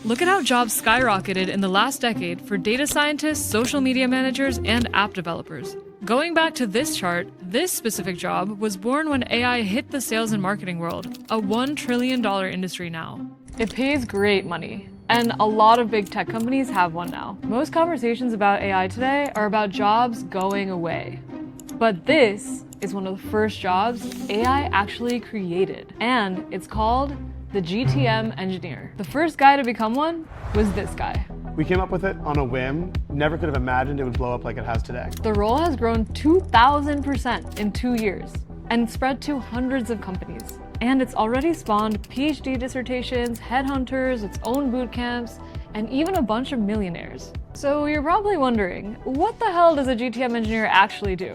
Look at how jobs skyrocketed in the last decade for data scientists, social media managers, and app developers. Going back to this chart, this specific job was born when AI hit the sales and marketing world, a $1 trillion industry now. It pays great money, and a lot of big tech companies have one now. Most conversations about AI today are about jobs going away. But this is one of the first jobs AI actually created, and it's called the GTM engineer. The first guy to become one was this guy. We came up with it on a whim. Never could have imagined it would blow up like it has today. The role has grown 2,000% in 2 years and spread to hundreds of companies. And it's already spawned PhD dissertations, headhunters, its own boot camps, and even a bunch of millionaires. So you're probably wondering, what the hell does a GTM engineer actually do?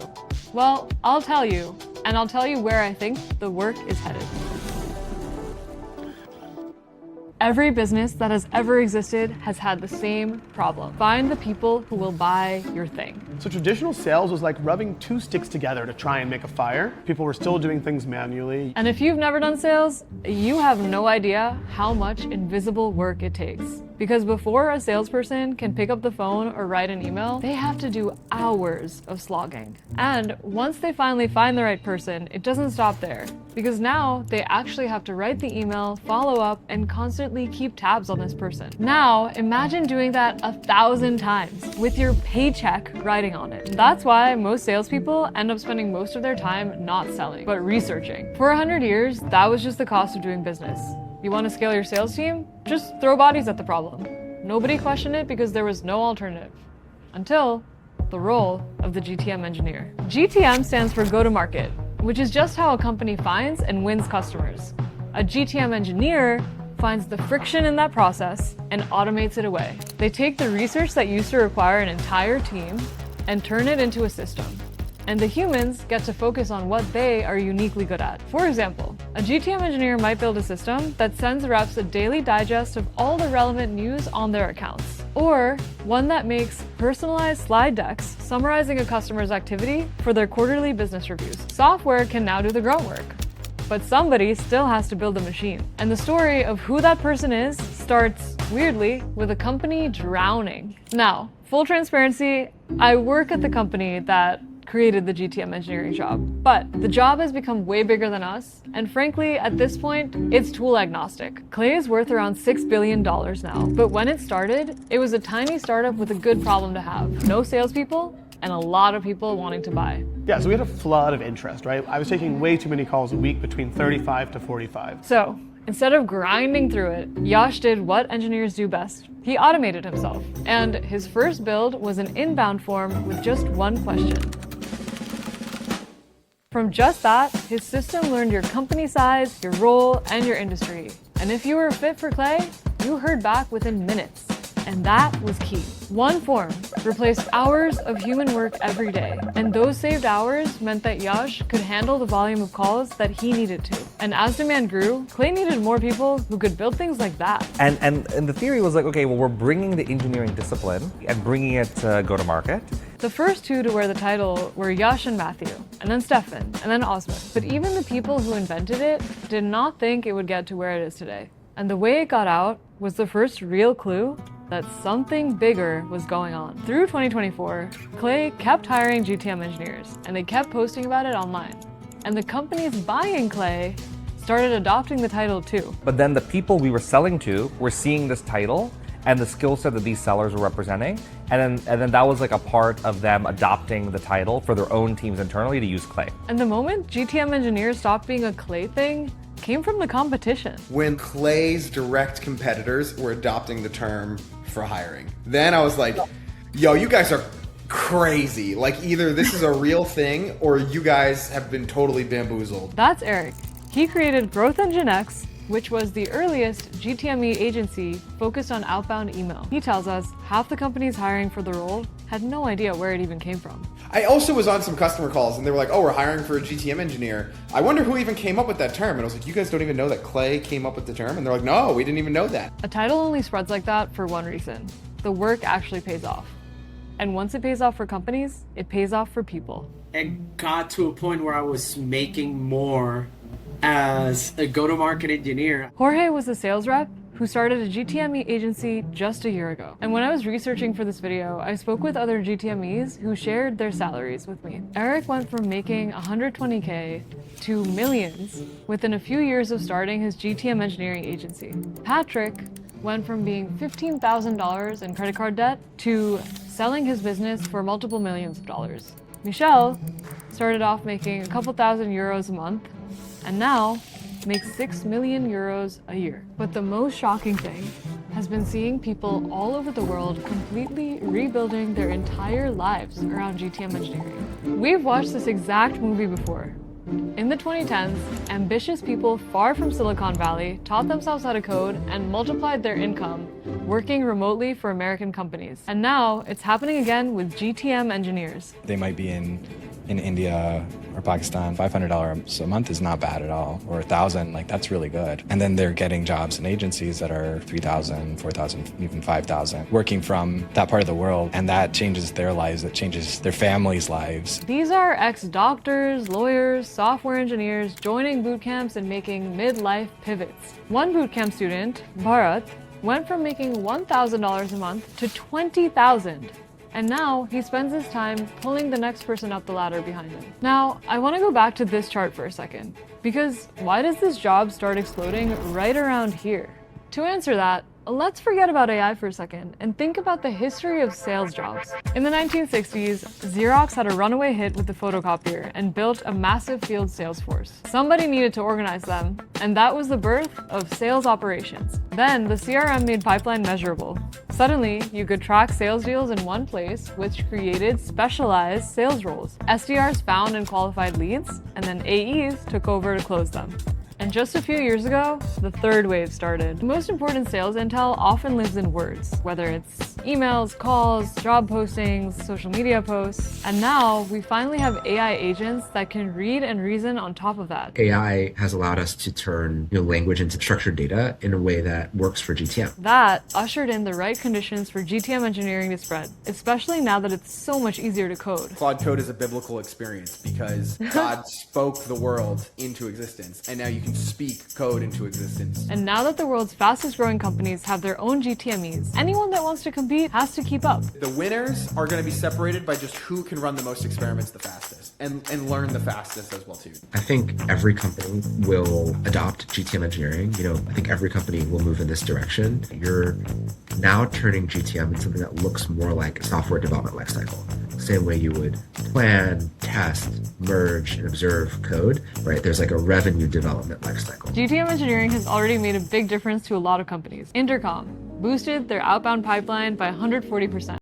Well, I'll tell you, and I'll tell you where I think the work is headed. Every business that has ever existed has had the same problem. Find the people who will buy your thing. So traditional sales was like rubbing two sticks together to try and make a fire. People were still doing things manually. And if you've never done sales, you have no idea how much invisible work it takes. Because before a salesperson can pick up the phone or write an email, they have to do hours of slogging. And once they finally find the right person, it doesn't stop there. Because now they actually have to write the email, follow up, and constantly keep tabs on this person. Now, imagine doing that 1,000 times with your paycheck writing on it. That's why most salespeople end up spending most of their time not selling, but researching. For 100 years, that was just the cost of doing business. You want to scale your sales team? Just throw bodies at the problem. Nobody questioned it because there was no alternative. Until the role of the GTM engineer. GTM stands for go-to-market, which is just how a company finds and wins customers. A GTM engineer finds the friction in that process and automates it away. They take the research that used to require an entire team and turn it into a system. And the humans get to focus on what they are uniquely good at. For example, a GTM engineer might build a system that sends reps a daily digest of all the relevant news on their accounts, or one that makes personalized slide decks summarizing a customer's activity for their quarterly business reviews. Software can now do the grunt work, but somebody still has to build the machine. And the story of who that person is starts, weirdly, with a company drowning. Now, full transparency, I work at the company that created the GTM engineering job. But the job has become way bigger than us, and frankly, at this point, it's tool agnostic. Clay is worth around $6 billion now, but when it started, it was a tiny startup with a good problem to have. No salespeople, and a lot of people wanting to buy. Yeah, so we had a flood of interest, right? I was taking way too many calls a week, between 35 to 45. So, instead of grinding through it, Yash did what engineers do best. He automated himself, and his first build was an inbound form with just one question. From just that, his system learned your company size, your role, and your industry. And if you were a fit for Clay, you heard back within minutes. And that was key. One form replaced hours of human work every day. And those saved hours meant that Yash could handle the volume of calls that he needed to. And as demand grew, Clay needed more people who could build things like that. And the theory was like, okay, well, we're bringing the engineering discipline and bringing it to go-to-market. The first two to wear the title were Yash and Matthew, and then Stefan, and then Osman. But even the people who invented it did not think it would get to where it is today. And the way it got out was the first real clue that something bigger was going on. Through 2024, Clay kept hiring GTM engineers, and they kept posting about it online. And the companies buying Clay started adopting the title too. But then the people we were selling to were seeing this title and the skill set that these sellers were representing, and then that was like a part of them adopting the title for their own teams internally to use Clay. And the moment GTM engineers stopped being a Clay thing came from the competition. When Clay's direct competitors were adopting the term for hiring, then I was like, yo, you guys are crazy. Like, either this is a real thing or you guys have been totally bamboozled. That's Eric. He created Growth Engine X, which was the earliest GTME agency focused on outbound email. He tells us half the companies hiring for the role had no idea where it even came from. I also was on some customer calls and they were like, oh, we're hiring for a GTM engineer. I wonder who even came up with that term. And I was like, you guys don't even know that Clay came up with the term? And they're like, no, we didn't even know that. A title only spreads like that for one reason. The work actually pays off. And once it pays off for companies, it pays off for people. It got to a point where I was making more as a go-to-market engineer. Jorge was a sales rep who started a GTM agency just a year ago. And when I was researching for this video, I spoke with other GTMEs who shared their salaries with me. Eric went from making 120K to millions within a few years of starting his GTM engineering agency. Patrick went from being $15,000 in credit card debt to selling his business for multiple millions of dollars. Michelle started off making a couple thousand euros a month and now makes 6 million euros a year. But the most shocking thing has been seeing people all over the world completely rebuilding their entire lives around GTM engineering. We've watched this exact movie before. In the 2010s, ambitious people far from Silicon Valley taught themselves how to code and multiplied their income working remotely for American companies. And now it's happening again with GTM engineers. They might be in India or Pakistan. $500 a month is not bad at all, or $1,000, like that's really good. And then they're getting jobs in agencies that are $3,000, $4,000, even $5,000, working from that part of the world, and that changes their lives, that changes their families' lives. These are ex-doctors, lawyers, software engineers joining boot camps and making midlife pivots. One bootcamp student, Bharat, went from making $1,000 a month to $20,000. And now he spends his time pulling the next person up the ladder behind him. Now, I want to go back to this chart for a second, because why does this job start exploding right around here? To answer that, let's forget about AI for a second and think about the history of sales jobs. In the 1960s, Xerox had a runaway hit with the photocopier and built a massive field sales force. Somebody needed to organize them, and that was the birth of sales operations. Then the CRM made pipeline measurable. Suddenly, you could track sales deals in one place, which created specialized sales roles. SDRs found and qualified leads, and then AEs took over to close them. And just a few years ago, the third wave started. The most important sales intel often lives in words, whether it's emails, calls, job postings, social media posts. And now we finally have AI agents that can read and reason on top of that. AI has allowed us to turn language into structured data in a way that works for GTM. That ushered in the right conditions for GTM engineering to spread, especially now that it's so much easier to code. Claude Code is a biblical experience because God spoke the world into existence, and now you can speak code into existence. And now that the world's fastest growing companies have their own GTMEs, anyone that wants to compete has to keep up. The winners are going to be separated by just who can run the most experiments the fastest and learn the fastest as well too. I think every company will adopt GTM engineering. I think every company will move in this direction. You're now turning GTM into something that looks more like a software development lifecycle. Same way you would plan, test, merge, and observe code, right? There's like a revenue development lifecycle. GTM engineering has already made a big difference to a lot of companies. Intercom boosted their outbound pipeline by 140%.